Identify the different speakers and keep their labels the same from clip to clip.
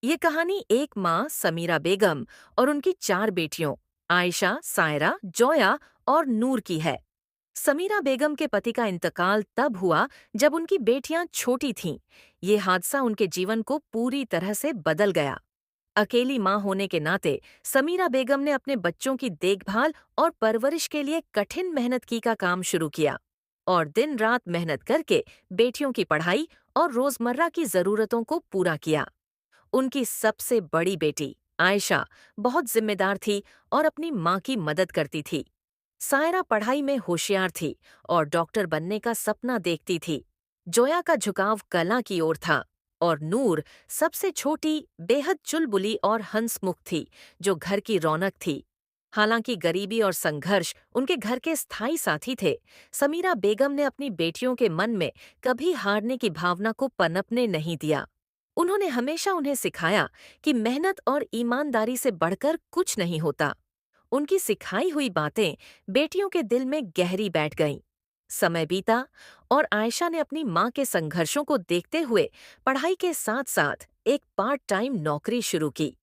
Speaker 1: ये कहानी एक माँ समीरा बेगम और उनकी चार बेटियों आयशा, सायरा, जोया और नूर की है। समीरा बेगम के पति का इंतकाल तब हुआ जब उनकी बेटियां छोटी थीं। ये हादसा उनके जीवन को पूरी तरह से बदल गया। अकेली माँ होने के नाते समीरा बेगम ने अपने बच्चों की देखभाल और परवरिश के लिए कठिन मेहनत की का काम शुरू किया और दिन रात मेहनत करके बेटियों की पढ़ाई और रोजमर्रा की जरूरतों को पूरा किया। उनकी सबसे बड़ी बेटी आयशा बहुत जिम्मेदार थी और अपनी माँ की मदद करती थी। सायरा पढ़ाई में होशियार थी और डॉक्टर बनने का सपना देखती थी। जोया का झुकाव कला की ओर था और नूर सबसे छोटी बेहद चुलबुली और हंसमुख थी, जो घर की रौनक थी। हालांकि गरीबी और संघर्ष उनके घर के स्थायी साथी थे, समीरा बेगम ने अपनी बेटियों के मन में कभी हारने की भावना को पनपने नहीं दिया। उन्होंने हमेशा उन्हें सिखाया कि मेहनत और ईमानदारी से बढ़कर कुछ नहीं होता। उनकी सिखाई हुई बातें बेटियों के दिल में गहरी बैठ गईं। समय बीता और आयशा ने अपनी माँ के संघर्षों को देखते हुए पढ़ाई के साथ-साथ एक पार्ट टाइम नौकरी शुरू की।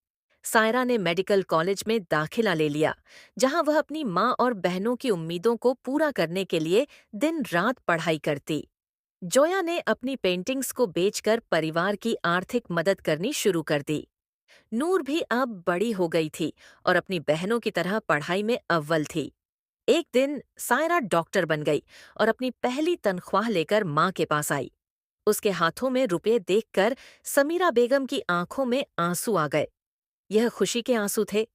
Speaker 1: सायरा ने मेडिकल कॉलेज में दाखिला ले लिया, जहां वह अपनी माँ और बहनों की उम्मीदों को पूरा करने के लिए दिन रात पढ़ाई करती। जोया ने अपनी पेंटिंग्स को बेचकर परिवार की आर्थिक मदद करनी शुरू कर दी। नूर भी अब बड़ी हो गई थी और अपनी बहनों की तरह पढ़ाई में अव्वल थी। एक दिन सायरा डॉक्टर बन गई और अपनी पहली तनख्वाह लेकर माँ के पास आई। उसके हाथों में रुपए देखकर समीरा बेगम की आंखों में आंसू आ गए। यह खुशी के आंसू थे।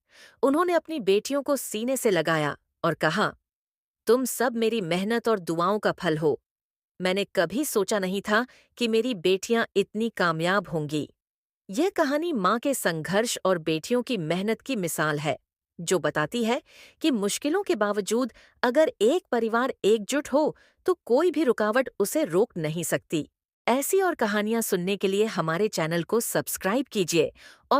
Speaker 1: उन्होंने अपनी बेटियों को सीने से लगाया और कहा, तुम सब मेरी मेहनत और दुआओं का फल हो। मैंने कभी सोचा नहीं था कि मेरी बेटियां इतनी कामयाब होंगी। यह कहानी माँ के संघर्ष और बेटियों की मेहनत की मिसाल है, जो बताती है कि मुश्किलों के बावजूद अगर एक परिवार एकजुट हो, तो कोई भी रुकावट उसे रोक नहीं सकती। ऐसी और कहानियाँ सुनने के लिए हमारे चैनल को सब्सक्राइब कीजिए और